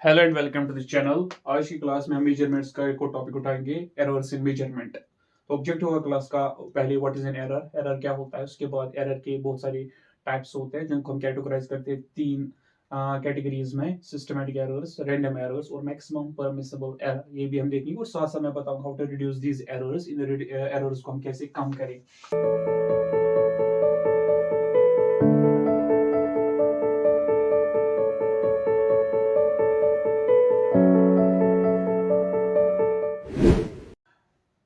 Hello and welcome to the channel. आज की class में हम मेजरमेंट्स का एक और टॉपिक उठाएंगे, एरर्स इन मेजरमेंट। तो ऑब्जेक्टिव होगा क्लास का पहले what is an error, error क्या होता है। उसके बाद एरर के बहुत सारे टाइप्स होते हैं जिनको हम कैटेगराइज करते हैं तीन कैटेगरीज में, सिस्टमैटिक एरर्स, रैंडम एरर्स और मैक्सिमम परमिसिबल एरर। ये भी हम देखेंगे और साथ साथ मैं बताऊंगा how to reduce these errors, इन एरर्स को हम कैसे कम करें।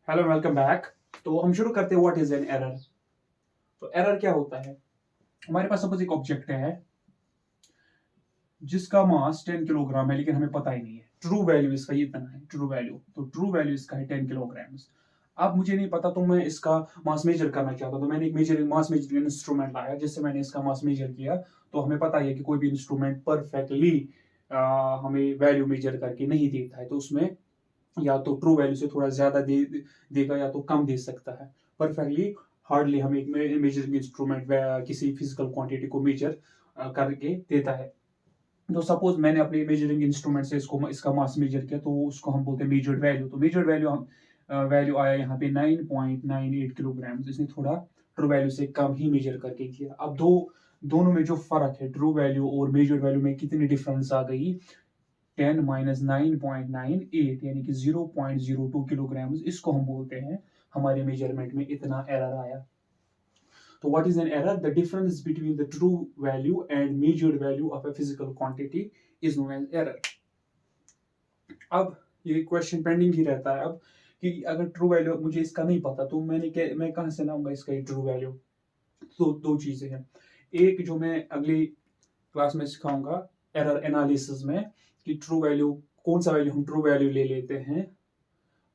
Hello welcome back. तो हम शुरू करते हैं व्हाट इज एन एरर। तो एरर क्या होता है। हमारे पास सपोज एक ऑब्जेक्ट है जिसका मास 10 किलोग्राम है, लेकिन हमें पता ही नहीं है ट्रू वैल्यू इसका ये इतना है। ट्रू वैल्यू तो ट्रू वैल्यू इसका है 10 किलोग्राम। अब मुझे नहीं पता, तो मैं इसका मास मेजर करना चाहता हूं। तो मैंने एक मेजरिंग मास मेजरिंग इंस्ट्रूमेंट लाया जिससे मैंने इसका मास मेजर किया। तो हमें पता है कि कोई भी इंस्ट्रूमेंट परफेक्टली हमें वैल्यू मेजर करके नहीं देता है। तो उसमें या तो ट्रू वैल्यू से थोड़ा ज्यादा देगा या तो कम दे सकता है। परफेक्टली हार्डली हमें एक मेजरिंग इंस्ट्रूमेंट किसी फिजिकल क्वांटिटी को मेजर करके देता है। तो सपोज मैंने अपने मेजरिंग इंस्ट्रूमेंट से इसको इसका मास मेजर किया, तो उसको हम बोलते हैं मेजर्ड वैल्यू। तो मेजर्ड वैल्यू हम वैल्यू आया यहाँ पे 9.98 किलोग्राम। इसने थोड़ा ट्रू वैल्यू से कम ही मेजर करके किया। अब दोनों में जो फर्क है ट्रू वैल्यू और मेजर्ड वैल्यू में कितनी डिफरेंस आ गई, 10 माइनस 9.98 यानी कि 0.02 किलोग्राम। इसको हम बोलते हैं हमारे मेजरमेंट में इतना एरर आया। So what is an error? The difference between the true value and measured value of a physical quantity is known as error. अब ये क्वेश्चन पेंडिंग ही रहता है अब कि अगर ट्रू वैल्यू मुझे इसका नहीं पता तो मैं कहाँ से लाऊंगा इसका ट्रू वैल्यू। तो दो चीजें हैं। एक जो मैं अगली क्लास में सिखाऊंगा एरर एनालिसिस में, कि ट्रू वैल्यू कौन सा वैल्यू हम ट्रू वैल्यू ले लेते हैं।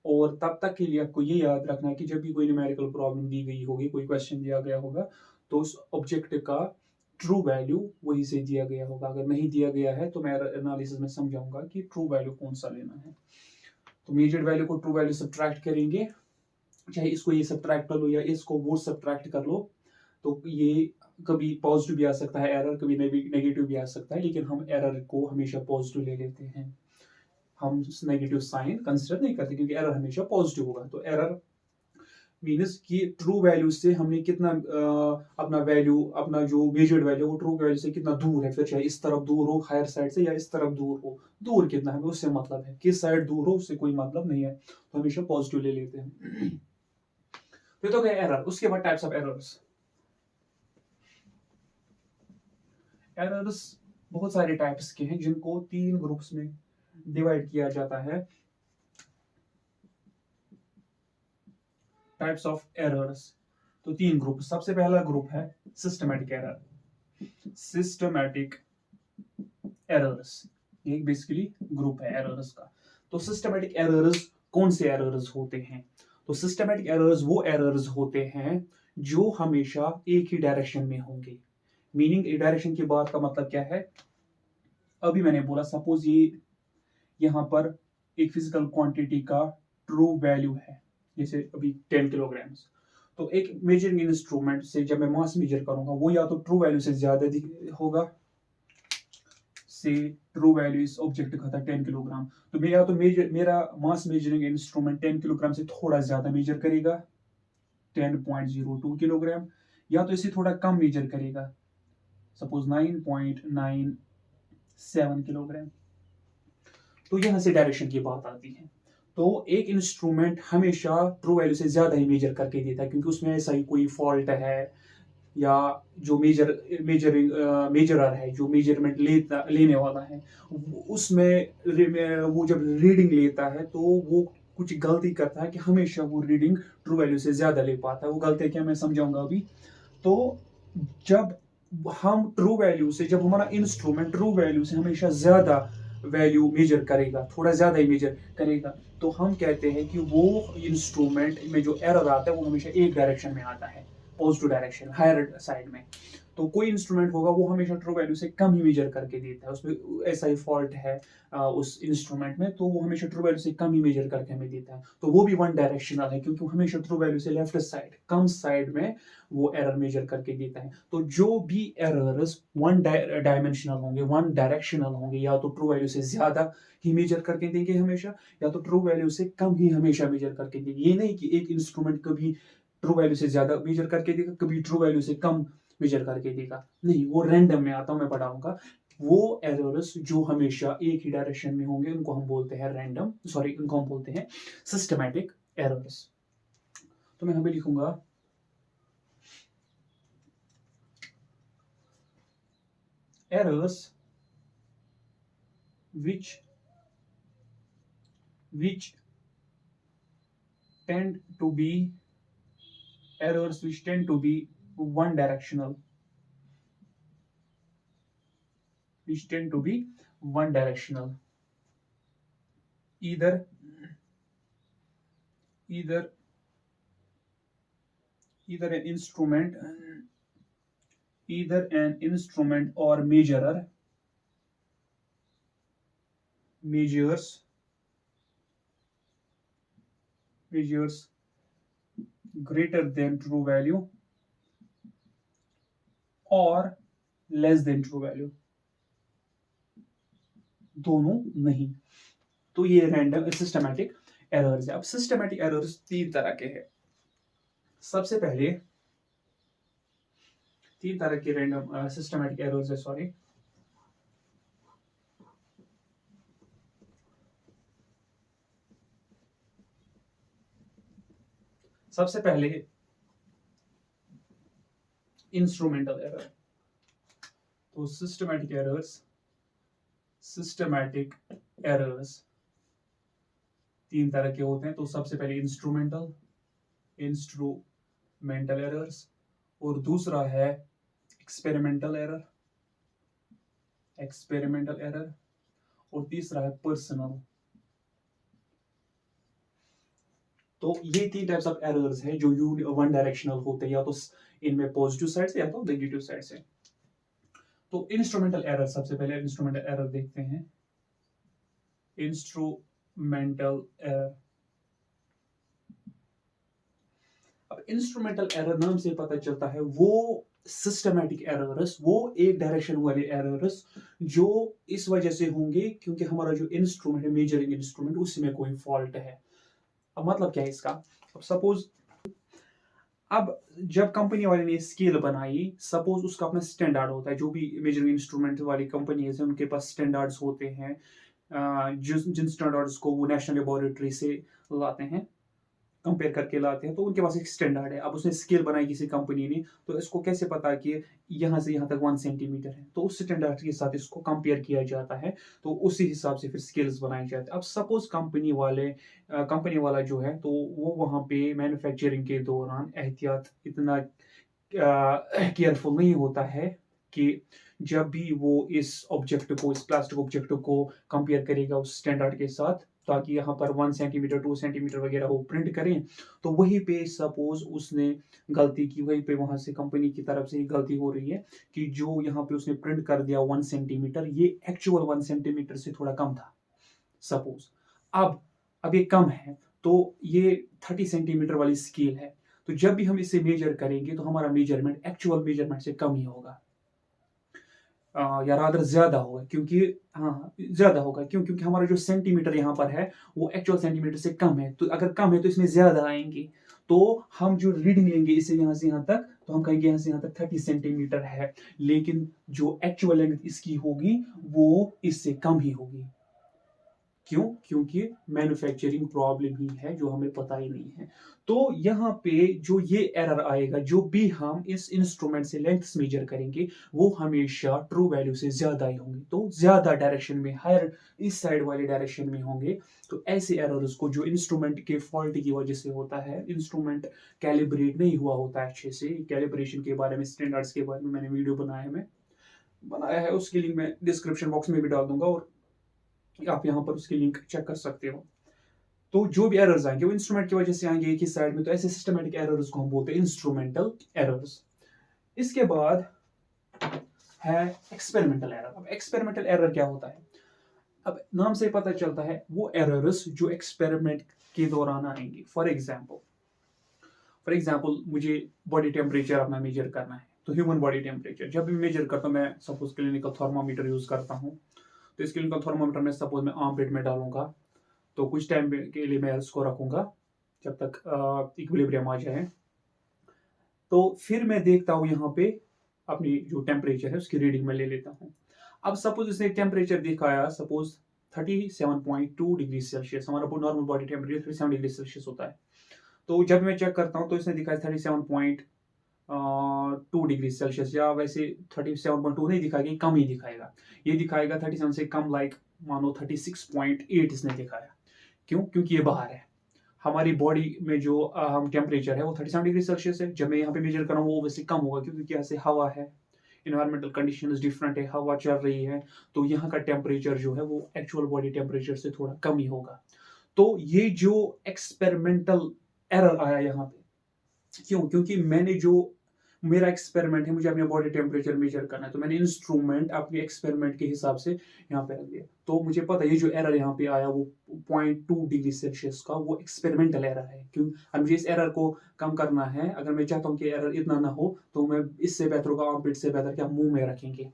और तब तक के लिए आपको ये याद रखना है कि जब भी कोई न्यूमेरिकल प्रॉब्लम दी गई होगी, कोई क्वेश्चन दिया गया होगा, तो उस ऑब्जेक्ट का ट्रू वैल्यू वही से दिया गया होगा। अगर नहीं दिया गया है तो मैं एनालिसिस में समझाऊंगा कि ट्रू वैल्यू कौन सा लेना है। तो मेजर्ड वैल्यू को ट्रू वैल्यू सब्ट्रैक्ट करेंगे, चाहे इसको ये सब्ट्रैक्ट कर लो या इसको वो सब्ट्रैक्ट कर लो। तो ये कभी पॉजिटिव भी आ सकता है एरर, कभी नेगेटिव भी आ सकता है, लेकिन हम एरर को हमेशा पॉजिटिव ले लेते हैं। हम नेगेटिव साइन कंसिडर नहीं करते क्योंकि एरर हमेशा पॉजिटिव होगा। तो एरर मीन्स कि ट्रू वैल्यू से हमने कितना अपना वैल्यू, अपना जो मेजर्ड वैल्यू वो ट्रू वैल्यू से कितना दूर है। फिर चाहे इस तरफ दूर हो हायर साइड से या इस तरफ दूर हो, दूर कितना है उससे मतलब है, किस साइड दूर हो उससे कोई मतलब नहीं है। तो हमेशा पॉजिटिव ले लेते हैं। फिर तो गए एरर। उसके बाद टाइप्स ऑफ एरर्स। एरर्स बहुत सारे टाइप्स के हैं जिनको तीन ग्रुप्स में डिवाइड किया जाता है। टाइप्स ऑफ एरर्स, तो तीन ग्रुप। सबसे पहला ग्रुप है सिस्टमैटिक एरर। सिस्टमैटिक एरर्स ये बेसिकली ग्रुप है एरर्स का। तो सिस्टमैटिक एरर्स कौन से एरर्स होते हैं। तो सिस्टमैटिक एरर्स वो एरर्स होते हैं जो हमेशा एक ही डायरेक्शन में होंगे। मीनिंग एक डायरेक्शन की बात का मतलब क्या है। अभी मैंने बोला सपोज ये यहां पर एक फिजिकल क्वांटिटी का ट्रू वैल्यू है, जैसे अभी 10 किलोग्राम। तो एक मेजरिंग इंस्ट्रूमेंट से जब मैं मास मेजर करूंगा वो या तो ट्रू वैल्यू से ज्यादा होगा। से ट्रू वैल्यू इस ऑब्जेक्ट का था 10 किलोग्राम, तो मेरा तो मेरा मास मेजरिंग इंस्ट्रूमेंट 10 किलोग्राम से थोड़ा ज्यादा मेजर करेगा, 10.02 किलोग्राम। या तो इसे थोड़ा कम मेजर करेगा, सपोज 9.97 किलोग्राम। तो यहां से डायरेक्शन की बात आती है। तो एक इंस्ट्रूमेंट हमेशा ट्रू वैल्यू से ज्यादा ही मेजर करके देता है क्योंकि उसमें ऐसा ही कोई फॉल्ट है, या जो मेजरर है, जो मेजरमेंट लेने वाला है, उसमें वो जब रीडिंग लेता है तो वो कुछ गलती करता है कि हमेशा वो रीडिंग ट्रू वैल्यू से ज्यादा ले पाता है। वो गलती क्या मैं समझाऊंगा अभी। तो जब हम ट्रू वैल्यू से, जब हमारा इंस्ट्रूमेंट ट्रू वैल्यू से हमेशा ज्यादा वैल्यू मेजर करेगा, थोड़ा ज्यादा ही मेजर करेगा, तो हम कहते हैं कि वो इंस्ट्रूमेंट में जो एरर आता है वो हमेशा एक डायरेक्शन में आता है, पॉजिटिव डायरेक्शन, हायर साइड में। तो कोई इंस्ट्रूमेंट होगा वो हमेशा ट्रू वैल्यू से कम ही मेजर करके देता है, उसमें ऐसा ही फॉल्ट है उस इंस्ट्रूमेंट में, तो वो हमेशा ट्रू वैल्यू से कम ही मेजर करके हमें देता है। तो वो भी वन डायरेक्शनल है, क्योंकि वो हमेशा ट्रू वैल्यू से लेफ्ट साइड, कम साइड में वो एरर मेजर करके देता है। तो जो भी एरर्स वन डायमेंशनल होंगे, वन डायरेक्शनल होंगे, या तो ट्रू वैल्यू से ज्यादा ही मेजर करके देंगे हमेशा, या तो ट्रू वैल्यू से कम ही हमेशा मेजर करके देंगे। ये नहीं कि एक इंस्ट्रूमेंट कभी ट्रू वैल्यू से ज्यादा मेजर करके देगा, कभी ट्रू वैल्यू से कम मेजर करके देगा, नहीं, वो रैंडम में आता हूं, मैं पढ़ाऊंगा। वो एरर्स जो हमेशा एक ही डायरेक्शन में होंगे उनको हम बोलते हैं रैंडम, सॉरी, उनको हम बोलते हैं सिस्टमैटिक एरर्स। तो मैं हमें लिखूंगा errors which tend to be errors which tend to be one directional, either an instrument or measurer measures greater than true value or less than true value, दोनों नहीं। तो ये रैंडम सिस्टमैटिक एरर्स है। अब सिस्टमैटिक एरर्स तीन तरह के हैं। सबसे पहले तीन तरह के रैंडम सिस्टमैटिक एरर्स है, सॉरी। सबसे पहले इंस्ट्रूमेंटल एरर। तो सिस्टमैटिक एरर्स तीन तरह के होते हैं। तो सबसे पहले इंस्ट्रूमेंटल एरर्स, और दूसरा है एक्सपेरिमेंटल एरर, और तीसरा है पर्सनल। तो ये तीन टाइप्स ऑफ एरर्स हैं जो वन डायरेक्शनल होते हैं, या तो इनमें पॉजिटिव साइड से या तो नेगेटिव साइड से। तो इंस्ट्रूमेंटल एरर, सबसे पहले इंस्ट्रूमेंटल एरर देखते हैं। इंस्ट्रूमेंटल एरर, अब इंस्ट्रूमेंटल एरर नाम से पता चलता है वो सिस्टमैटिक एरर्स, वो एक डायरेक्शन वाले एरर्स जो इस वजह से होंगे क्योंकि हमारा जो इंस्ट्रूमेंट है, मेजरिंग इंस्ट्रूमेंट, उसमें कोई फॉल्ट है। अब मतलब क्या है इसका? अब सपोज, अब जब कंपनी वाले ने स्केल बनाई, सपोज उसका अपना स्टैंडर्ड होता है, जो भी मेजरिंग इंस्ट्रूमेंट वाली कंपनीज है उनके पास स्टैंडर्ड्स होते हैं, जिन स्टैंडर्ड्स को वो नेशनल लेबोरेटरी से लाते हैं, कंपेयर करके लाते हैं, तो उनके पास एक स्टैंडर्ड है। अब उसने स्केल बनाई किसी कंपनी ने, तो इसको कैसे पता कि यहाँ से यहाँ तक 1 सेंटीमीटर है, तो उस स्टैंडर्ड के साथ इसको कंपेयर किया जाता है, तो उसी हिसाब से फिर स्केल्स बनाए जाते हैं। अब सपोज कंपनी वाला जो है, तो वो वहाँ पे मैन्युफैक्चरिंग के दौरान एहतियात इतना केयरफुल नहीं होता है कि जब भी वो इस प्लास्टिक ऑब्जेक्ट को कंपेयर करेगा उस स्टैंडर्ड के साथ, ताकि यहाँ पर 1 सेंटीमीटर 2 सेंटीमीटर वगैरह वो प्रिंट करें, तो वहीं पे सपोज उसने गलती की, वहीं पे वहां से कंपनी की तरफ से ही गलती हो रही है कि जो यहाँ पे उसने प्रिंट कर दिया 1 सेंटीमीटर, ये एक्चुअल 1 सेंटीमीटर से थोड़ा कम था सपोज। अब ये कम है, तो ये 30 सेंटीमीटर वाली स्केल है, तो जब भी हम इसे मेजर करेंगे तो हमारा मेजरमेंट एक्चुअल मेजरमेंट से कम ही होगा, या रादर ज्यादा होगा, क्योंकि ज्यादा होगा क्योंकि हमारा जो सेंटीमीटर यहाँ पर है वो एक्चुअल सेंटीमीटर से कम है। तो अगर कम है तो इसमें ज्यादा आएंगे, तो हम जो रीडिंग लेंगे इसे यहाँ से यहाँ तक, तो हम कहेंगे यहाँ से यहाँ तक 30 सेंटीमीटर है, लेकिन जो एक्चुअल लेंथ इसकी होगी वो इससे कम ही होगी। क्यों? क्योंकि मैन्युफैक्चरिंग प्रॉब्लम ही है जो हमें पता ही नहीं है। तो यहाँ पे जो ये एरर आएगा, जो भी हम इस इंस्ट्रूमेंट से लेंथ मेजर करेंगे, वो हमेशा ट्रू वैल्यू से ज्यादा ही होंगे, तो ज्यादा डायरेक्शन में, हायर इस साइड वाले डायरेक्शन में होंगे। तो ऐसे एरर्स को जो इंस्ट्रूमेंट के फॉल्ट की वजह से होता है, इंस्ट्रूमेंट कैलिब्रेट नहीं हुआ होता है अच्छे से, कैलिब्रेशन के बारे में, स्टैंडर्ड्स के बारे में मैंने वीडियो बनाया है, उसकी लिंक मैं डिस्क्रिप्शन बॉक्स में भी डाल दूंगा, और आप यहाँ पर उसकी लिंक चेक कर सकते हो। तो जो भी एरर्स आएंगे वो इंस्ट्रूमेंट की वजह से आएंगे एक ही साइड में, तो ऐसे सिस्टमैटिक एरर्स को हम बोलते हैं इंस्ट्रूमेंटल एरर्स। इसके बाद है एक्सपेरिमेंटल एरर। अब एक्सपेरिमेंटल एरर क्या होता है? अब नाम से पता चलता है वो एरर्स जो एक्सपेरिमेंट के दौरान आएंगे। फॉर एग्जाम्पल मुझे बॉडी टेम्परेचर अपना मेजर करना है, तो ह्यूमन बॉडी टेम्परेचर जब भी मेजर करता हूँ, मैं सपोज क्लिनिकल थर्मामीटर यूज करता हूँ, तो इस क्लिनिकल थर्मामीटर में सपोज मैं आर्म पिट में डालूंगा, तो कुछ टाइम के लिए मैं इसको रखूंगा जब तक इक्विलिब्रियम आ जाए। तो फिर मैं देखता हूँ यहाँ पे अपनी जो टेम्परेचर है उसकी रीडिंग में ले लेता हूँ। अब सपोज इसने टेम्परेचर दिखाया सपोज 37.2 डिग्री सेल्सियस, हमारा normal body temperature 37 degree Celsius होता है। तो जब मैं चेक करता हूँ तो इसने दिखाया 37.2 डिग्री सेल्सियस, या वैसे 37.2 नहीं दिखाएगा, कम ही दिखाएगा, ये दिखाएगा 37 से कम, लाइक मानो 36.8 इसने दिखाया। क्यों? क्योंकि ये बाहर है। हमारी बॉडी में जो हम टेम्परेचर है वो 37 डिग्री सेल्सियस है। जब मैं यहाँ पे मेजर कर रहा हूँ वो वैसे कम होगा, क्योंकि यहाँ से हवा है, इन्वायरमेंटल कंडीशंस डिफरेंट है, हवा चल रही है, तो यहाँ का टेम्परेचर जो है वो एक्चुअल बॉडी टेम्परेचर से थोड़ा कम ही होगा। तो ये जो एक्सपेरिमेंटल एरर आया यहाँ पे, क्यों? क्योंकि मैंने जो मेरा एक्सपेरिमेंट है, मुझे अपने बॉडी टेम्परेचर मेजर करना है, तो मैंने इंस्ट्रूमेंट अपने एक्सपेरिमेंट के हिसाब से यहाँ पे रख दिया। तो मुझे पता है ये जो एरर यहाँ पे आया वो 0.2 डिग्री सेल्सियस का, वो एक्सपेरिमेंटल एरर है। क्यों? अब मुझे इस एरर को कम करना है, अगर मैं चाहता हूँ कि एरर इतना ना हो, तो मैं इससे बेहतर होगा आर्मपिट से बेहतर क्या मुंह में रखेंगे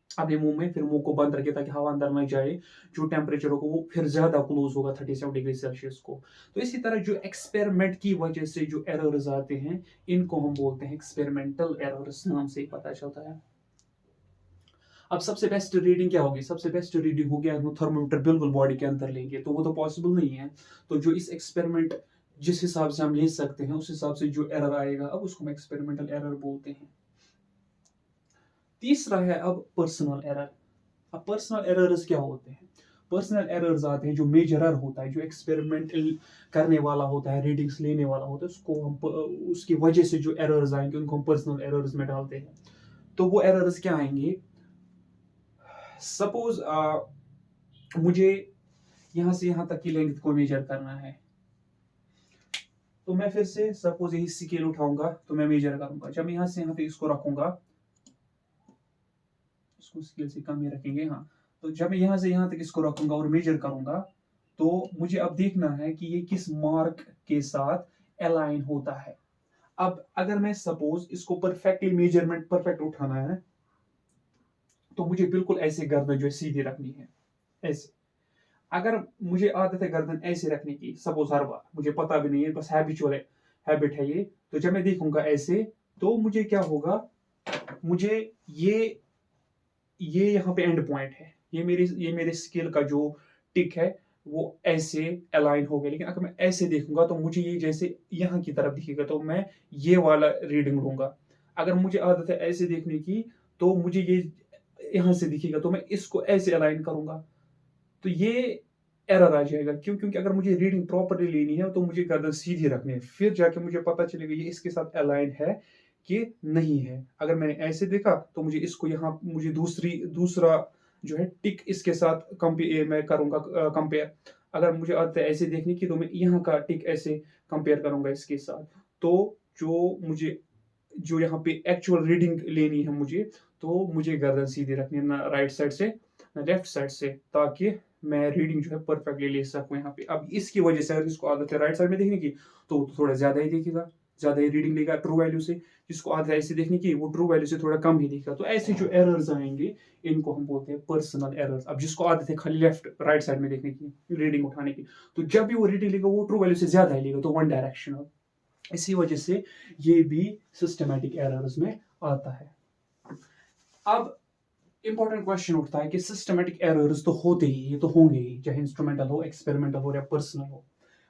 अपने मुंह में, फिर मुंह को बंद रखे ताकि हवा अंदर न जाए, जो टेम्परेचर होगा वो फिर ज्यादा क्लोज होगा 37 डिग्री सेल्सियस को। तो इसी तरह जो एक्सपेरिमेंट की वजह से जो एरर्स आते हैं, इनको हम बोलते हैं एक्सपेरिमेंटल एरर्स, नाम से ही पता चलता है। अब सबसे बेस्ट रीडिंग क्या होगी? सबसे बेस्ट रीडिंग होगी अगर थर्मोमीटर बिल्कुल बॉडी के अंदर लेंगे, तो वो तो पॉसिबल नहीं है। तो जो इस एक्सपेरिमेंट जिस हिसाब से हम ले सकते हैं, उस हिसाब से जो एरर आएगा, अब उसको हम एक्सपेरिमेंटल एरर बोलते हैं। तीसरा है अब पर्सनल एरर। अब पर्सनल एरर्स क्या होते हैं? पर्सनल एरर्स आते हैं जो मेजरर होता है, जो एक्सपेरिमेंटल करने वाला होता है, रीडिंग्स लेने वाला होता है, उसको हम उसकी वजह से जो एरर्स आएंगे उनको हम पर्सनल एरर्स में डालते हैं। तो वो एरर्स क्या आएंगे? सपोज मुझे यहां से यहां तक की लेंथ को मेजर करना है, तो मैं फिर से सपोज यही स्केल उठाऊंगा, तो मैं मेजर करूंगा। जब यहां से यहां पे इसको रखूंगा, इसको स्केल से कम ही रखेंगे, हाँ। तो जब मैं यहाँ से यहाँ तक इसको रखूंगा और मेजर करूंगा, तो मुझे अब देखना है कि ये किस मार्क के साथ अलाइन होता है। अब अगर मैं सपोज इसको परफेक्टली मेजरमेंट परफेक्ट उठाना है, तो मुझे बिल्कुल ऐसे गर्दन जो है सीधी रखनी है, ऐसे। अगर मुझे आदत है गर्दन ऐसे रखने की, सपोज हर बार, मुझे पता भी नहीं है, बस हैबिचुअल हैबिट है ये, तो जब मैं देखूंगा ऐसे, तो मुझे क्या होगा? मुझे ये यहाँ पे एंड पॉइंट है, ये मेरे स्केल का जो टिक है वो ऐसे अलाइन हो गया। लेकिन अगर मैं ऐसे देखूंगा तो मुझे ये जैसे यहाँ की तरफ दिखेगा, तो मैं ये वाला रीडिंग लूंगा। अगर मुझे आदत है ऐसे देखने की, तो मुझे ये यहाँ से दिखेगा, तो मैं इसको ऐसे अलाइन करूंगा, तो ये एरर आ जाएगा। क्यों? क्योंकि अगर मुझे रीडिंग प्रॉपरली लेनी है, तो मुझे गर्दन सीधी रखनी है, फिर जाके मुझे पता चलेगा ये इसके साथ अलाइन है कि नहीं है। अगर मैंने ऐसे देखा, तो मुझे इसको यहाँ मुझे दूसरा जो है टिक इसके साथ कंपेयर मैं करूंगा, कंपेयर। अगर मुझे आदत है ऐसे देखने की, तो मैं यहाँ का टिक ऐसे कंपेयर करूंगा इसके साथ। तो जो यहाँ पे एक्चुअल रीडिंग लेनी है मुझे, तो मुझे गर्दन सीधी रखनी है, ना राइट साइड से ना लेफ्ट साइड से, ताकि मैं रीडिंग जो है परफेक्टली ले सकूं यहाँ पे। अब इसकी वजह से अगर इसको आदत है राइट साइड में देखने की, तो वो थोड़ा ज्यादा ही देखेगा, ज्यादा ही रीडिंग लेगा ट्रू वैल्यू से। जिसको आदत है ऐसे देखने की, वो ट्रू वैल्यू से थोड़ा कम ही देखेगा। तो ऐसे जो एरर्स आएंगे, इनको हम बोलते हैं पर्सनल एरर्स। अब जिसको आदत है खाली लेफ्ट राइट साइड में देखने की, रीडिंग उठाने की, तो जब भी वो रीडिंग लेगा वो ट्रू वैल्यू से ज्यादा ही लेगा, तो वन डायरेक्शनल। इसी वजह से ये भी सिस्टमैटिक एरर्स में आता है। अब इंपॉर्टेंट क्वेश्चन उठता है कि सिस्टमैटिक एरर्स तो होते ही, ये तो होंगे ही, चाहे इंस्ट्रूमेंटल हो, एक्सपेरिमेंटल हो या पर्सनल हो।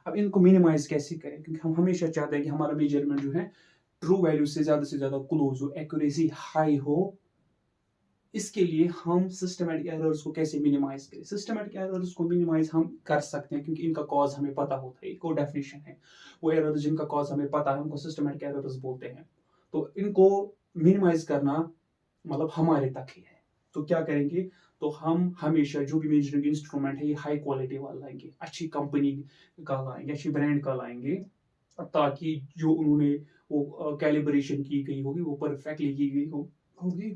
अब इनको मिनिमाइज कैसे करें? क्योंकि हम हमेशा चाहते हैं कि हमारा मेजरमेंट जो है ट्रू वैल्यू से ज्यादा क्लोज हो, एक्यूरेसी हाई हो। इसके लिए हम सिस्टमैटिक एरर्स को कैसे मिनिमाइज करें? सिस्टमैटिक एरर्स को मिनिमाइज हम कर सकते हैं, क्योंकि इनका कॉज हमें पता होता है, एक और डेफिनेशन है। वो एरर्स जिनका कॉज हमें पता है, उनको सिस्टमैटिक एरर्स बोलते हैं। तो इनको मिनिमाइज करना मतलब हमारे तक ही है। तो क्या करेंगे? तो हम हमेशा जो भी मेजरिंग इंस्ट्रूमेंट है, ये हाई क्वालिटी वाला लाएंगे, अच्छी कंपनी का लाएंगे, अच्छी ब्रांड का लाएंगे, ताकि जो उन्होंने वो कैलिब्रेशन की गई होगी वो परफेक्टली की गई होगी,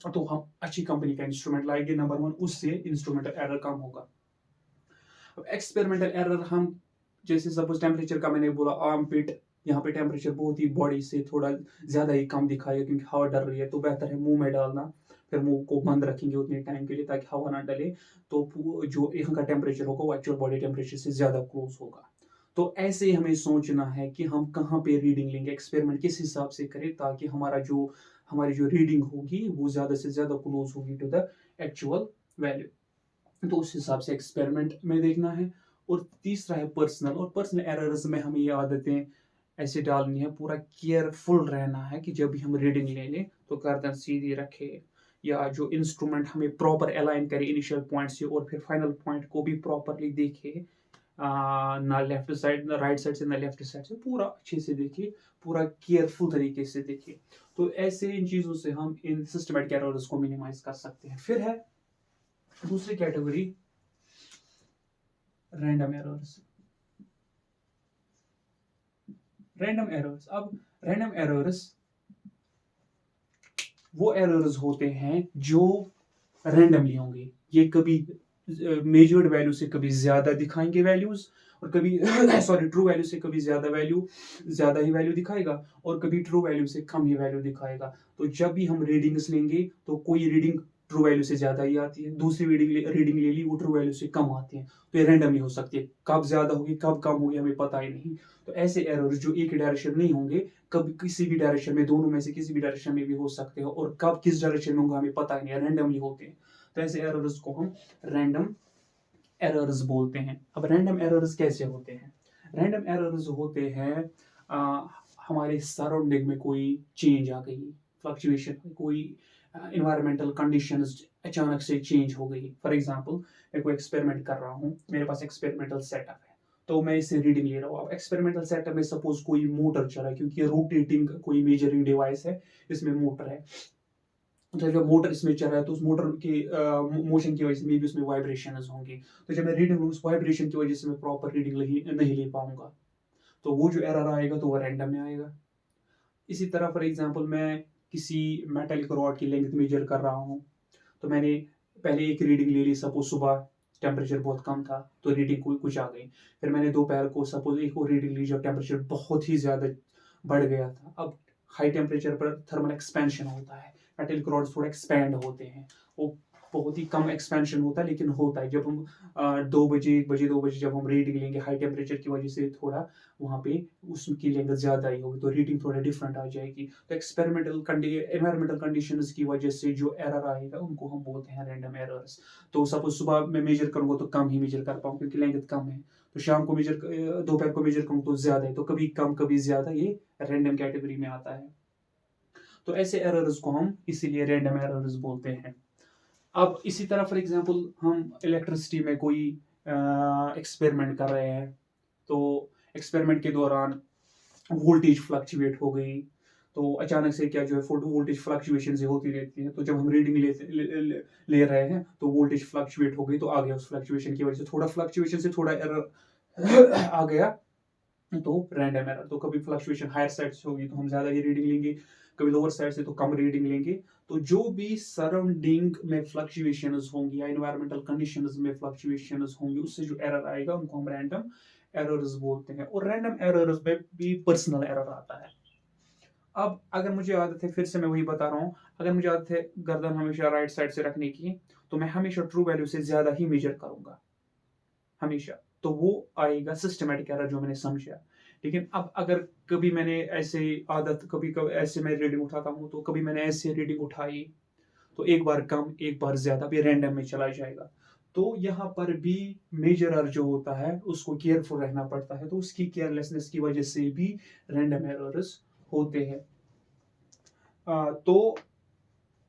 तो हम अच्छी कंपनी का इंस्ट्रूमेंट लाएंगे, नंबर वन, उससे इंस्ट्रूमेंटल एरर कम होगा। अब एक्सपेरिमेंटल एरर हम, जैसे सपोज टेम्परेचर का मैंने बोला, आर्म पिट, यहाँ पे टेम्परेचर बहुत ही बॉडी से थोड़ा ज़्यादा ही कम दिखाएगा क्योंकि हवा डर रही है, तो बेहतर है मुंह में डालना, फिर मुंह को बंद रखेंगे उतने टाइम के लिए ताकि हवा ना डले, तो जो यहाँ का टेम्परेचर होगा वो एक्चुअल बॉडी टेम्परेचर से ज़्यादा क्लोज होगा। तो ऐसे ही हमें सोचना है कि हम कहाँ पे रीडिंग लेंगे, एक्सपेरिमेंट किस हिसाब से करें ताकि हमारी जो रीडिंग होगी वो ज़्यादा से ज़्यादा क्लोज होगी टू द एक्चुअल वैल्यू। तो उस हिसाब से एक्सपेरिमेंट में देखना है। और तीसरा है पर्सनल, और पर्सनल एरर्स में हमें ये आदतें ऐसे डालनी है, पूरा केयरफुल रहना है कि जब भी हम रीडिंग ले लें तो गर्दन सीधी रखे, या जो इंस्ट्रूमेंट हमें प्रॉपर अलाइन करे इनिशियल पॉइंट से और फिर फाइनल पॉइंट को भी प्रॉपरली देखे, ना लेफ्ट साइड ना राइट साइड से ना लेफ्ट साइड से, पूरा अच्छे से देखिए, पूरा केयरफुल तरीके से देखिए। तो ऐसे इन चीज़ों से हम इन सिस्टमेटिक एरर्स को मिनिमाइज कर सकते हैं। फिर है दूसरी category, random errors. Random errors, अब रैंडम एरर्स वो एरर्स होते हैं जो रैंडमली होंगे, ये कभी मेजर्ड वैल्यू से कभी ज्यादा दिखाएंगे वैल्यूज, और कभी सॉरी ट्रू वैल्यू से कभी ज्यादा ही वैल्यू दिखाएगा, और कभी ट्रू वैल्यू से कम ही वैल्यू दिखाएगा। तो जब भी हम रीडिंग्स लेंगे तो कोई रीडिंग ट्रू वैल्यू से ज्यादा ही आती है, दूसरी रीडिंग ले ली वो ट्रू वैल्यू से कम आती है, तो ये रैंडमली हो सकती है, कब ज्यादा होगी कब कम होगी हमें पता ही नहीं। तो ऐसे एरर्स जो एक डायरेक्शन नहीं होंगे, कभी किसी भी डायरेक्शन में, दोनों में से किसी भी डायरेक्शन में भी हो सकते हो, और कब किस डायरेक्शन में होगा हमें पता ही नहीं, रैंडमली होते हैं। तो ऐसे एरर्स को हम रैंडम एरर्स बोलते हैं। अब रैंडम एरर्स कैसे होते हैं? रैंडम एरर्स होते हैं हमारे सराउंडिंग में कोई चेंज आ गई, फ्लक्चुएशन, कोई इन्वायरमेंटल कंडीशंस अचानक से चेंज हो गई। फॉर एग्जांपल, मैं कोई एक्सपेरिमेंट कर रहा हूँ, मेरे पास एक्सपेरिमेंटल सेटअप है, तो मैं इसे रीडिंग ले रहा हूँ। अब एक्सपेरिमेंटल सेटअप में सपोज कोई मोटर चला है, क्योंकि रोटेटिंग कोई मेजरिंग डिवाइस है, इसमें मोटर है, तो जब मोटर इसमें चल रहा है तो उस मोटर के मोशन की वजह से मे भी उसमें वाइब्रेशन होंगे, तो जब मैं रीडिंग उस वाइब्रेशन की वजह से मैं प्रॉपर रीडिंग नहीं ले पाऊंगा, तो वो जो एरर आएगा तो वो रैंडम में आएगा। इसी तरह फॉर एग्जांपल, मैं किसी मेटलिक रॉड की लेंथ मेजर कर रहा हूँ, तो मैंने पहले एक रीडिंग ले ली, सपोज सुबह टेम्परेचर बहुत कम था तो रीडिंग कुछ आ गई, फिर मैंने दोपहर को सपोज एक और रीडिंग ली जब टेम्परेचर बहुत ही ज़्यादा बढ़ गया था। अब हाई टेम्परेचर पर थर्मल एक्सपेंशन होता है, मेटलिक रॉड्स थोड़ा एक्सपैंड होते हैं, वो बहुत ही कम एक्सपेंशन होता है लेकिन होता है। जब हम 2 बजे 1 बजे 2 बजे जब हम रीडिंग लेंगे हाई टेम्परेचर की वजह से थोड़ा वहाँ पे उसकी लेंथ ज़्यादा ही होगी, तो रीडिंग थोड़ा डिफरेंट आ जाएगी। तो एनवायरमेंटल कंडीशंस की वजह से जो एरर आएगा उनको हम बोलते हैं रैंडम एरर्स। तो सपोज सुबह मैं मेजर करूंगा तो कम ही मेजर कर पाऊँ क्योंकि लेंथ कम है, तो शाम को दोपहर को मेजर करूँ तो ज़्यादा है, तो कभी कम कभी ज़्यादा, ये रैंडम कैटेगरी में आता है। तो ऐसे एरर्स को हम इसीलिए रैंडम एरर्स बोलते हैं। अब इसी तरह फॉर एग्जांपल, हम इलेक्ट्रिसिटी में कोई एक्सपेरिमेंट कर रहे हैं, तो एक्सपेरिमेंट के दौरान वोल्टेज फ्लक्चुएट हो गई, तो अचानक से क्या जो है फोटो वोल्टेज फ्लक्चुएशन से होती रहती है, तो जब हम रीडिंग ले रहे हैं तो वोल्टेज फ्लक्चुएट हो गई, तो आ गया उस फ्लक्चुएशन की वजह से थोड़ा फ्लक्चुएशन से थोड़ा एरर आ गया, तो रैंडम एरर। तो कभी फ्लक्चुएशन हायर साइड से होगी तो हम ज्यादा ही रीडिंग लेंगे, कभी लोअर साइड से तो कम रीडिंग लेंगे। तो जो भी सराउंडिंग में फ्लक्चुएशंस होंगी या एनवायरमेंटल कंडीशंस में फ्लक्चुएशंस होंगी, उससे जो एरर आएगा उनको हम रैंडम एरर्स बोलते हैं। और रैंडम एरर्स में भी पर्सनल एरर आता है। अब अगर मुझे आदत है, फिर से मैं वही बता रहा हूँ, अगर मुझे आदत है गर्दन हमेशा राइट साइड से रखने की, तो मैं हमेशा ट्रू वैल्यू से ज्यादा ही मेजर करूंगा हमेशा, तो वो आएगा सिस्टमेटिक एरर जो मैंने समझा। लेकिन अब अगर कभी मैंने ऐसे आदत, कभी कभी ऐसे मैं रीडिंग उठाता हूँ, तो कभी मैंने ऐसे रीडिंग उठाई तो एक बार कम एक बार ज्यादा भी रैंडम में चला जाएगा, तो यहाँ पर भी मेजरर जो होता है उसको केयरफुल रहना पड़ता है, तो उसकी केयरलेसनेस की वजह से भी रैंडम एरर्स होते हैं। तो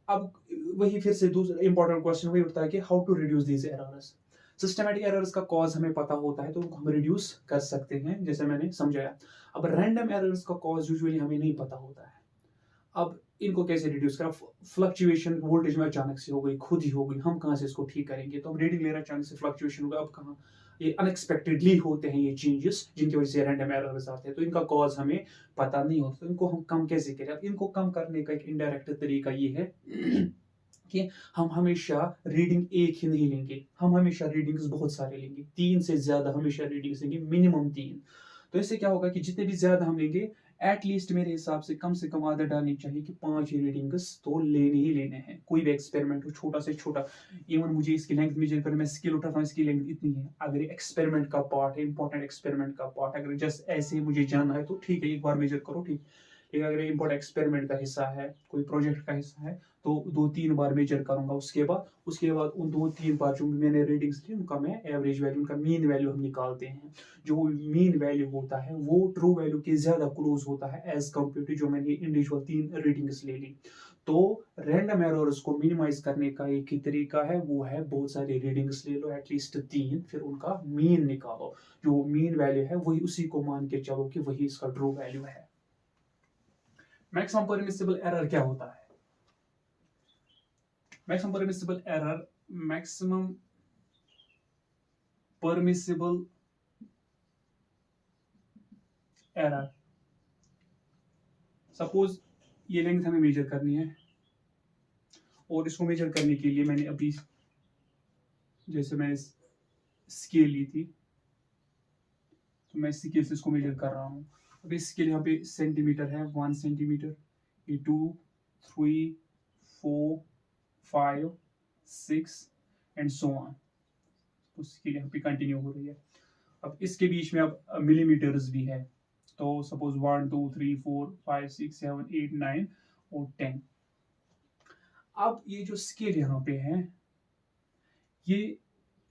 अब वही फिर से दूसरा इंपॉर्टेंट क्वेश्चन वही उठता है कि how to reduce these errors. Systematic errors का कॉज हमें पता होता है तो उनको हम रिड्यूस कर सकते हैं, जैसे मैंने समझाया। अब रैंडम एरर्स का कॉज यूजुअली हमें नहीं पता होता है, अब इनको कैसे रिड्यूस करें? फ्लक्चुएशन वोल्टेज में अचानक से हो गई, खुद ही हो गई, हम कहाँ से इसको ठीक करेंगे? तो हम रीडिंग ले रहे हैं, अचानक से फ्लक्चुएशन होगा, अब कहाँ? ये अनएक्सपेक्टेडली होते हैं ये चेंजेस जिनकी वजह से रैंडम एरर्स आते हैं, तो इनका कॉज हमें पता नहीं होता, तो इनको हम कम कैसे करें? अब इनको कम करने का एक इनडायरेक्ट तरीका ये है कि हम हमेशा रीडिंग एक ही नहीं लेंगे, हम हमेशा रीडिंग्स बहुत सारे लेंगे, 3 से ज़्यादा हमेशा रीडिंग्स लेंगे, मिनिमम 3। तो इससे क्या होगा कि जितने भी ज़्यादा हम लेंगे, एट लीस्ट मेरे हिसाब से कम आदत डालनी चाहिए कि 5 ही रीडिंग्स तो लेने ही लेने हैं। कोई भी एक्सपेरिमेंट हो, छोटा से छोटा, इवन मुझे इसकी लेंथ मेजर करना, मैं स्केल उठाता हूँ, इसकी लेंथ इतनी है। अगर ये एक्सपेरिमेंट का पार्ट है, इंपॉर्टेंट एक्सपेरिमेंट का पार्ट, अगर जस्ट ऐसे ही मुझे जानना है तो ठीक है, एक बार मेजर करो, ठीक। लेकिन अगर इंपॉर्टेंट एक्सपेरिमेंट का हिस्सा है, कोई प्रोजेक्ट का हिस्सा है, तो 2-3 बार मेजर करूंगा। उसके बाद उन 2-3 बार जो मैंने रीडिंग्स ली, उनका मैं एवरेज वैल्यू, उनका मीन वैल्यू हम निकालते हैं। जो मीन वैल्यू होता है वो ट्रू वैल्यू के ज्यादा क्लोज होता है एज कम्पेयर टू जो मैंने इंडिविजुअल 3 रीडिंग्स ले ली। तो रैंडम एरर्स को मिनिमाइज करने का एक ही तरीका है, वो है बहुत सारी रीडिंग्स ले लो, एटलीस्ट 3, फिर उनका मीन निकालो। जो मीन वैल्यू है वही, उसी को मान के चलो कि वही इसका ट्रू वैल्यू है। मैक्सिमम परमिसिबल एरर क्या होता है? Maximum permissible error, maximum permissible error, suppose ये लेंथ हमें मेजर करनी है, और इसको मेजर करने के लिए मैंने अभी, जैसे मैंने स्केल ली थी, तो मैं स्केल से इसको मेजर कर रहा हूँ। अब इस स्केल यहाँ पे सेंटीमीटर है, 1 सेंटीमीटर, ये 2, 3, 4, 5, 6 एंड सो ऑन। तो स्केल यहाँ पे कंटिन्यू हो रही है। अब इसके बीच में अब मिलीमीटर्स भी है, तो सपोज 1, 2, 3, 4, 5, 6, 7, 8, 9 और 10। अब ये जो स्केल यहाँ पे है, ये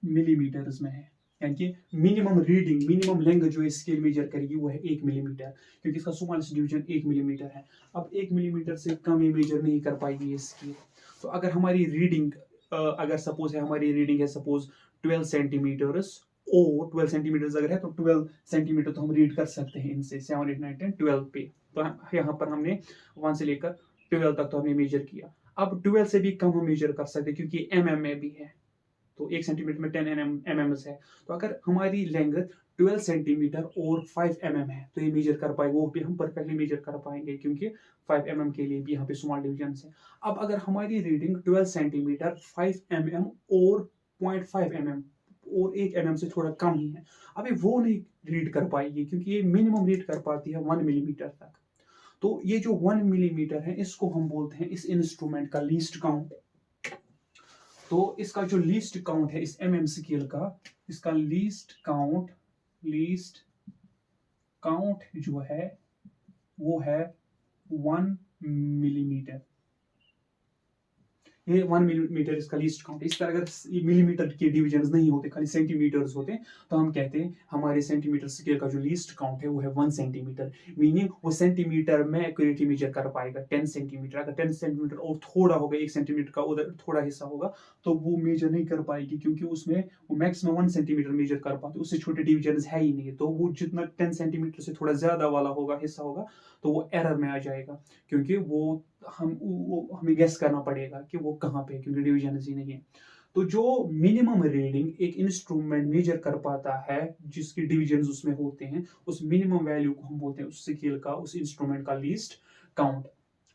मिलीमीटर्स में है, यानी कि मिनिमम रीडिंग, मिनिमम लेंथ जो है स्केल मेजर करेगी वो है 1 मिलीमीटर, क्योंकि इसका स्मॉलेस्ट डिवीजन 1 मिलीमीटर है। अब 1 मिलीमीटर से कम ये मेजर नहीं कर पाएगी ये स्केल। तो अगर हमारी रीडिंग, अगर सपोज है हमारी रीडिंग है सपोज 12 सेंटीमीटर्स, और 12 सेंटीमीटर्स अगर है तो 12 सेंटीमीटर तो हम रीड कर सकते हैं इनसे, 7, 8, 9, 10, 12 पे। तो यहाँ पर हमने 1 से लेकर 12 तक तो हमने मेजर किया। अब 12 से भी कम हम मेजर कर सकते हैं, क्योंकि mm में भी है, तो 1 सेंटीमीटर में 10 mm है। तो अगर हमारी लेंथ 12 सेंटीमीटर और 5 mm है, तो ये मेजर कर पाएंगे, वो भी हम परफेक्टली मेजर कर पाएंगे, क्योंकि 5 mm के लिए भी यहाँ पे स्मॉल डिवीजन है। अब अगर हमारी रीडिंग 12 सेंटीमीटर, 5 mm और 0.5 mm और 1 mm से थोड़ा कम ही है, अभी वो नहीं रीड कर पाएगी, क्योंकि ये मिनिमम रीड कर पाती है 1 मिलीमीटर तक। तो ये जो 1 मिलीमीटर है, इसको हम बोलते हैं इस इंस्ट्रूमेंट का लीस्ट काउंट। तो इसका जो लीस्ट काउंट है इस mm स्केल का, इसका लीस्ट काउंट जो है वो है 1 मिलीमीटर। ये 1 मिलीमीटर इसका लीस्ट काउंट। इस तरह अगर मिलीमीटर के डिविजन्स नहीं होते, खाली सेंटीमीटर्स होते, तो हम कहते हैं हमारे सेंटीमीटर स्केल का जो लीस्ट काउंट है वो है 1 सेंटीमीटर। मीनिंग वो सेंटीमीटर में एक्यूरेटली मेजर कर पाएगा 10 सेंटीमीटर। अगर 10 सेंटीमीटर और थोड़ा होगा, 1 सेंटीमीटर का उधर थोड़ा हिस्सा होगा, तो वो मेजर नहीं कर पाएगी, क्योंकि उसमें वो मैक्सिमम 1 सेंटीमीटर मेजर कर पाते, उससे छोटे डिविजन्स है ही नहीं। तो वो जितना 10 सेंटीमीटर से थोड़ा ज्यादा वाला होगा, हिस्सा होगा, तो वो एरर में आ जाएगा, क्योंकि वो हमें गेस करना पड़ेगा कि वो कहाँ पे है, क्योंकि डिवीजन ही नहीं है। तो जो मिनिमम रीडिंग एक इंस्ट्रूमेंट मेजर कर पाता है, जिसके डिवीजन उसमें होते हैं, उस मिनिमम वैल्यू को हम बोलते हैं उस स्केल का, उस इंस्ट्रूमेंट का लीस्ट काउंट।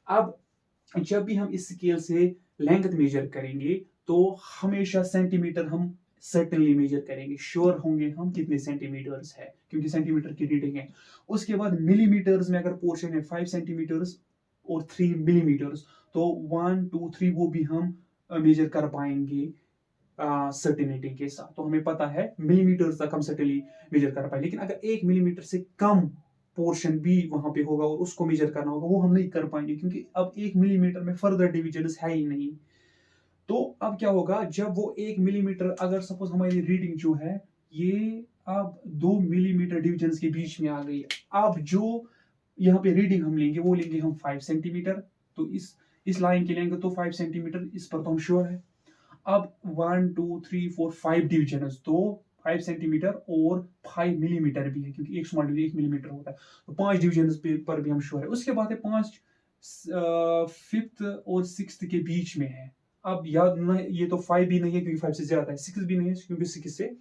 अब जब भी हम इस स्केल से लेंथ मेजर करेंगे, तो हमेशा सेंटीमीटर हम सर्टेनली मेजर करेंगे, श्योर होंगे हम कितने सेंटीमीटर्स है, क्योंकि सेंटीमीटर की रीडिंग है। उसके बाद मिलीमीटर्स में अगर पोर्शन है 5 सेंटीमीटर्स और 3 मिलीमीटर्स, तो 1, 2, 3 वो भी हम मेजर कर पाएंगे सर्टेनिटी के साथ। तो हमें पता है मिलीमीटर्स तक हम सर्टेनली मेजर कर पाए। लेकिन अगर 1 मिलीमीटर से कम पोर्शन भी वहां पे होगा और उसको मेजर करना होगा, वो हम नहीं कर पाएंगे, क्योंकि अब 1 मिलीमीटर में फर्दर डिविजन है ही नहीं। तो अब क्या होगा, जब वो 1 मिलीमीटर, अगर सपोज हमारी रीडिंग जो है ये अब 2 मिलीमीटर डिविजन के बीच में आ गई, अब जो यहाँ पे रीडिंग हम लेंगे वो लेंगे हम 5 सेंटीमीटर। तो इस लाइन के लेंगे तो 5 सेंटीमीटर, इस पर तो हम श्योर है। अब 1, 2, 3, 4, 5 डिविजन, तो 5 सेंटीमीटर और 5 मिलीमीटर भी है, क्योंकि एक स्मॉल डिवीजन 1 मिलीमीटर होता है, तो 5 डिविजन पर भी हम श्योर है। उसके बाद है 5 5th और 6th के बीच में है। अब याद ना, ये तो 5 भी नहीं है क्योंकि 5 से ज्यादा है, 6 भी नहीं है क्योंकि 6 से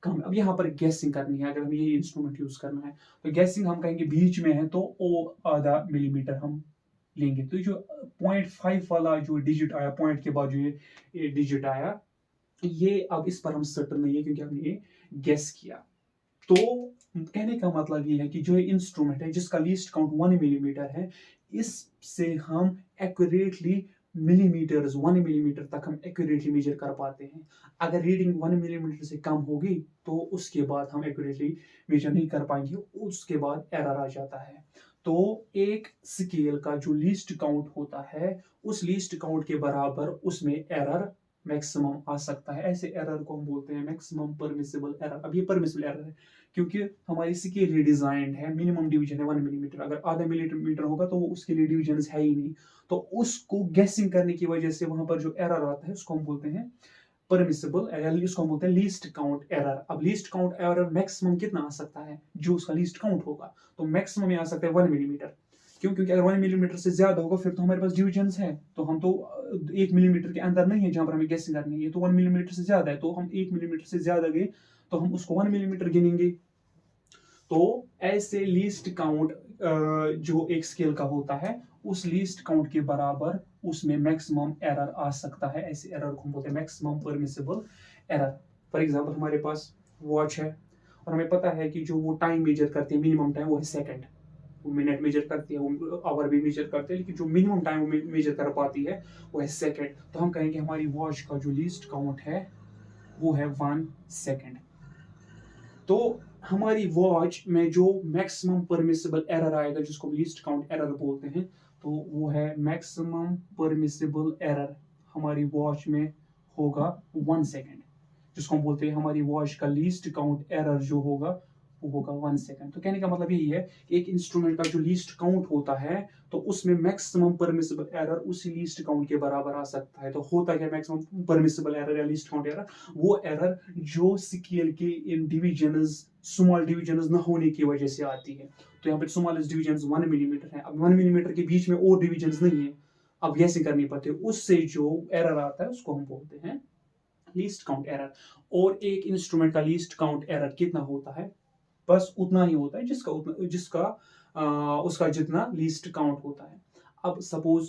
कम। अब यहाँ पर गैसिंग करनी है, अगर हमें ये इंस्ट्रूमेंट यूज करना है, तो गैसिंग हम कहेंगे बीच में है, तो ओ आधा मिलीमीटर हम लेंगे। तो जो 0.5 वाला जो डिजिट आया, पॉइंट के बाद जो ये डिजिट आया, ये अब इस पर हम सर्टन नहीं है क्योंकि हमने ये गेस किया। तो कहने का मतलब ये है कि जो इंस्ट्रूमेंट है जिसका लीस्ट काउंट 1 मिलीमीटर है, इससे हम एक्यूरेटली मिलीमीटर्स 1 मिलीमीटर तक हम एक्यूरेटली मेजर कर पाते हैं। अगर रीडिंग 1 मिलीमीटर से कम होगी तो उसके बाद हम एक्यूरेटली मेजर नहीं कर पाएंगे, उसके बाद एरर आ जाता है। तो एक स्केल का जो लीस्ट काउंट होता है, उस लीस्ट काउंट के बराबर उसमें एरर मैक्सिमम आ सकता है। ऐसे एरर को हम बोलते हैं मैक्सिमम परमिसिबल एरर। अब ये परमिसिबल एरर है क्योंकि हमारी स्केल रिडिजाइंड है, मिनिमम डिवीजन है 1 मिलीमीटर। अगर आधा मिलीमीटर होगा तो वो उसके लिए डिवीजन है ही नहीं, तो उसको गेसिंग करने की वजह से वहां पर जो एरर आता है उसको हम बोलते हैं परमिसिबल एरर, इसको हम बोलते हैं लीस्ट काउंट एरर। अब लीस्ट काउंट एरर मैक्सिमम कितना आ सकता है, जो उसका लीस्ट काउंट होगा, तो मैक्सिमम आ सकता है 1 मिलीमीटर। क्यों? क्योंकि अगर 1 मिलीमीटर से ज्यादा होगा फिर तो हमारे पास डिविजन है, तो हम तो 1 मिलीमीटर के अंदर नहीं है जहां पर हमें गेसिंग करनी है। तो 1 मिलीमीटर से ज्यादा है, तो हम 1 मिलीमीटर से ज्यादा गए तो हम उसको 1 मिलीमीटर गिनेंगे। तो ऐसे लीस्ट काउंट जो एक स्केल का होता है, उस लीस्ट काउंट के बराबर उसमें मैक्सिमम एरर आ सकता है। ऐसे एरर को हम बोलते हैं maximum permissible error. For example हमारे पास वॉच है और हमें पता है कि जो वो टाइम मेजर करती है, मिनिमम टाइम वो है सेकंड। वो मिनट मेजर करती है, वो आवर भी मेजर करते हैं, लेकिन जो मिनिमम टाइम वो मेजर कर पाती है वो है सेकंड। तो हम कहेंगे हमारी वॉच का जो लीस्ट काउंट है वो है 1 सेकंड। तो हमारी वॉच में जो मैक्सिमम परमिसिबल एरर आएगा, जिसको लीस्ट काउंट एरर बोलते हैं, तो वो है मैक्सिमम परमिसिबल एरर हमारी वॉच में होगा 1 सेकंड, जिसको हम बोलते हैं हमारी वॉच का लीस्ट काउंट एरर जो होगा वो होगा 1 सेकंड। तो कहने का मतलब यही है कि एक इंस्ट्रूमेंट का जो लीस्ट काउंट होता है, तो उसमें मैक्सिमम परमिसिबल एरर उसी लीस्ट काउंट के बराबर आ सकता है। तो होता क्या मैक्सिमम परमिसिबल एरर या लीस्ट काउंट एरर? वो एरर जो स्केल के इन डिविजन्स, स्मॉल डिविजन्स न होने की वजह से आती है। तो यहाँ पे स्मॉलेस्ट डिविजन्स 1 मिलीमीटर है। अब 1 मिलीमीटर के बीच में और डिविजन्स नहीं है, अब ऐसे करनी पड़ती है, उससे जो एरर आता है उसको हम बोलते हैं लीस्ट काउंट एरर। और एक इंस्ट्रूमेंट का लीस्ट काउंट एरर कितना होता है? बस उतना ही होता है जिसका उसका जितना लीस्ट काउंट होता है। अब सपोज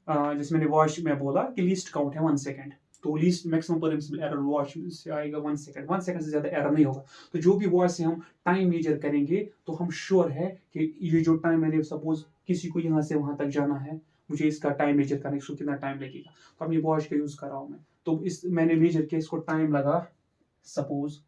जैसे मैंने वॉच में बोला कि लीस्ट काउंट है 1 सेकंड, तो least maximum permissible error watch से आएगा 1 सेकंड। 1 सेकंड से ज्यादा एरर नहीं होगा। तो जो भी वॉच से हम टाइम मेजर करेंगे तो हम श्योर है कि ये जो टाइम, मैंने सपोज किसी को यहाँ से वहां तक जाना है, मुझे इसका टाइम मेजर करना है, इसको कितना टाइम लगेगा, तो अपनी वॉच का यूज कर रहा हूँ मैं, तो इस मैंने मेजर किया, इसको टाइम लगा सपोज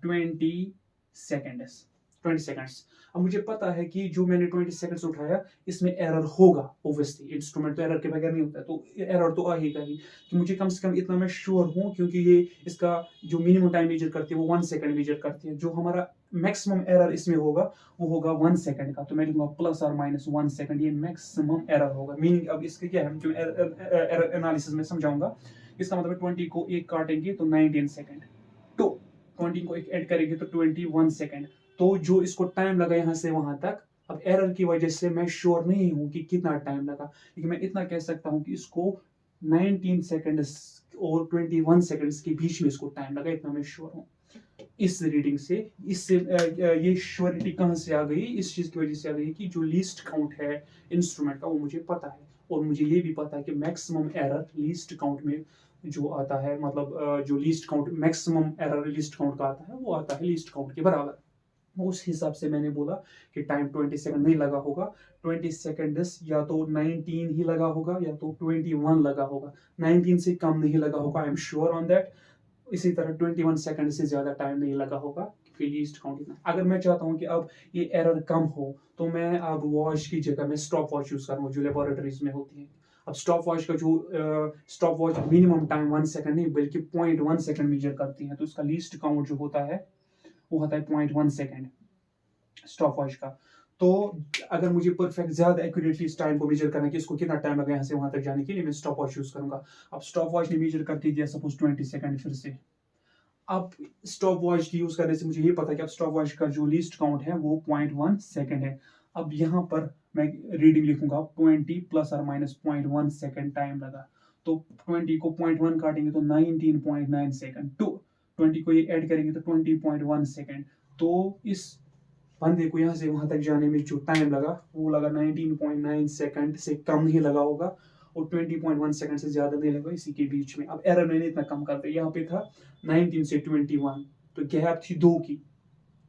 20 सेकेंड्स। 20 सेकेंड्स। अब मुझे पता है कि जो मैंने 20 सेकेंड्स उठाया इसमें एरर होगा, ऑब्वियसली इंस्ट्रूमेंट तो एरर के बगैर नहीं होता है, तो एरर तो आएगा ही। कि मुझे कम से कम इतना मैं श्योर हूँ, क्योंकि ये इसका जो मिनिमम टाइम मेजर करती है वो 1 सेकंड मेजर करती है, जो हमारा मैक्सिमम एरर इसमें होगा वो होगा 1 सेकंड का। तो मैं लिखूंगा प्लस और माइनस 1 सेकंड, ये मैक्सिमम एरर होगा। मीनिंग अब इसके क्या है, जो एरर एनालिसिस में समझाऊंगा। इसका मतलब 20 को एक काटेंगे तो 19 सेकंड, तो 20 को एक ऐड करेंगे तो 21 सेकंड। तो जो इसको टाइम लगा यहाँ से वहां तक, अब एरर की वजह से मैं श्योर नहीं हूँ कि कितना टाइम लगा, लेकिन मैं इतना कह सकता हूँ कि इसको 19 सेकंड और 21 सेकंड्स के बीच में इसको टाइम लगा, इतना मैं श्योर हूँ इस रीडिंग से। इससे ये श्योरिटी कहाँ से आ गई? इस चीज की वजह से आ गई कि जो लीस्ट काउंट है इंस्ट्रूमेंट का वो मुझे पता है, और मुझे ये भी पता है कि मैक्सिमम एरर लीस्ट काउंट में जो आता है, मतलब जो least count maximum error least count का आता है वो आता है लीस्ट काउंट के बराबर। उस हिसाब से मैंने बोला कि टाइम 20 सेकंड नहीं लगा होगा, 20 सेकंड्स या तो 19 ही लगा होगा या तो 21 लगा होगा, 19 से कम नहीं लगा होगा, I am sure on that. इसी तरह 21 सेकंड से ज्यादा टाइम नहीं लगा होगा, क्योंकि लीस्ट काउंट इतना। अगर मैं चाहता हूँ कि अब ये एरर कम हो, तो मैं अब वॉच की जगह में स्टॉप वॉच यूज करूँगा जो लेबोरेटरीज में होती है। अब स्टॉप वॉच का जो stop watch minimum time 1 second नहीं बल्कि 0.1 सेकंड मेजर करती है, तो इसका लीस्ट काउंट जो होता है वो होता है 0.1 सेकंड स्टॉप वॉच का। तो अगर मुझे परफेक्ट ज्यादा एक्यूरेटली इस टाइम को मेजर करना है कि इसको कितना टाइम लगा यहाँ से वहां तक जाने के लिए, मैं स्टॉप वॉच यूज करूंगा। अब स्टॉप वॉच ने मेजर करके दिया सपोज 20 सेकंड फिर से। अब स्टॉप वॉच की यूज करने से मुझे ये पता है कि अब स्टॉप वॉच का जो लीस्ट काउंट है वो 0.1 सेकंड है। अब यहाँ पर मैं रीडिंग लिखूंगा 20 प्लस और माइनस 0.1 सेकंड टाइम लगा, तो 20 को 0.1 काटेंगे तो 19.9 सेकंड, टू 20 को ये ऐड करेंगे तो 20.1 सेकंड। तो इस बंदे को यहाँ से वहां तक जाने में जो टाइम लगा वो लगा 19.9 सेकंड से कम नहीं लगा होगा, और 20.1 सेकंड से ज्यादा नहीं लगा, इसी के बीच में। अब एरर मैंने इतना कम कर दिया, यहाँ पे था 19 से 21, तो गैप थी 2 की।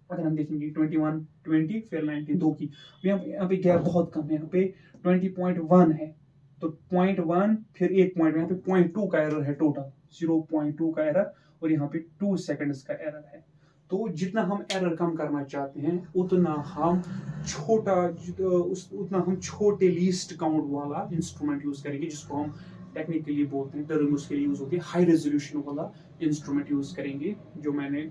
अगर हम देखेंगे 21 20 फिर 19 2 की, यहाँ पे गैप बहुत कम है, यहाँ पे 20.1 है, तो 0.1 फिर 1 पॉइंट, यहाँ पे 0.2 का एरर है टोटल, 0.2 का एरर, और यहाँ पे 2 सेकंड्स का एरर है। तो जितना हम एरर कम करना चाहते हैं उतना हम छोटे लीस्ट काउंट वाला इंस्ट्रूमेंट यूज करेंगे, जिसको हम टेक्निकली बोलते हैं, टर्म उसके लिए यूज होती है, हाई रेजोल्यूशन वाला इंस्ट्रूमेंट यूज करेंगे, जो मैंने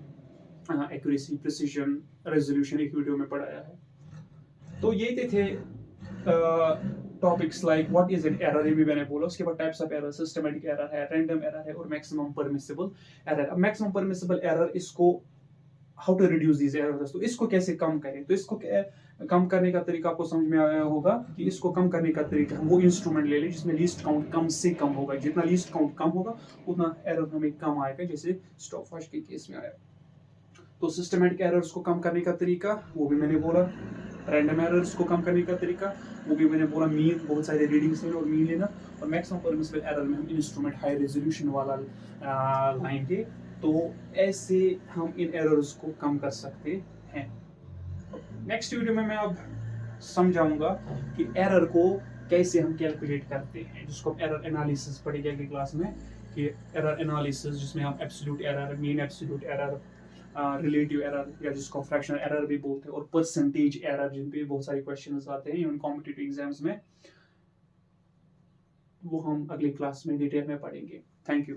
एक्यूरेसी, प्रिसीजन, रेजोल्यूशन एक वीडियो में पढ़ाया है। तो ये थे topics like what is an error, ये भी मैंने बोला। उसके बाद types of error, systematic error है, रैंडम एरर है, और मैक्सिमम परमिसिबल एरर। अब मैक्सिमम परमिसिबल एरर, इसको how to reduce these errors, तो इसको कैसे कम करें, तो इसको कम करने का तरीका आपको समझ में आया होगा कि इसको कम करने का तरीका, हम वो इंस्ट्रूमेंट ले लें जिसमें लीस्ट काउंट कम से कम होगा, जितना लीस्ट काउंट कम होगा उतना एरर हमें कम आएगा, जैसे स्टॉपवॉच के केस में आया। तो सिस्टमैटिक एरर्स को कम करने का तरीका वो भी मैंने बोला, रैंडम एरर्स को कम करने का तरीका वो भी मैंने बोला, मीन, बहुत सारे रीडिंग्स लेना और मीन लेना, और मैक्सिमम परमिसिबल एरर में हम इंस्ट्रूमेंट हाई रेजोल्यूशन वाला लाएंगे। तो ऐसे हम इन एरर्स को कम कर सकते हैं। नेक्स्ट वीडियो में मैं अब समझाऊंगा कि एरर को कैसे हम कैलकुलेट करते हैं, जिसको एरर एनालिसिस पढ़ेंगे अगली क्लास में, कि एरर एनालिसिस जिसमें हम absolute error, mean absolute error, relative error, या जिसको फ्रैक्शनल एरर भी बोलते हैं, और परसेंटेज एरर, जिन पे बहुत सारे क्वेश्चंस आते हैं इवन कॉम्पिटिटिव एग्जाम्स में, वो हम अगली क्लास में डिटेल में पढ़ेंगे। Thank you.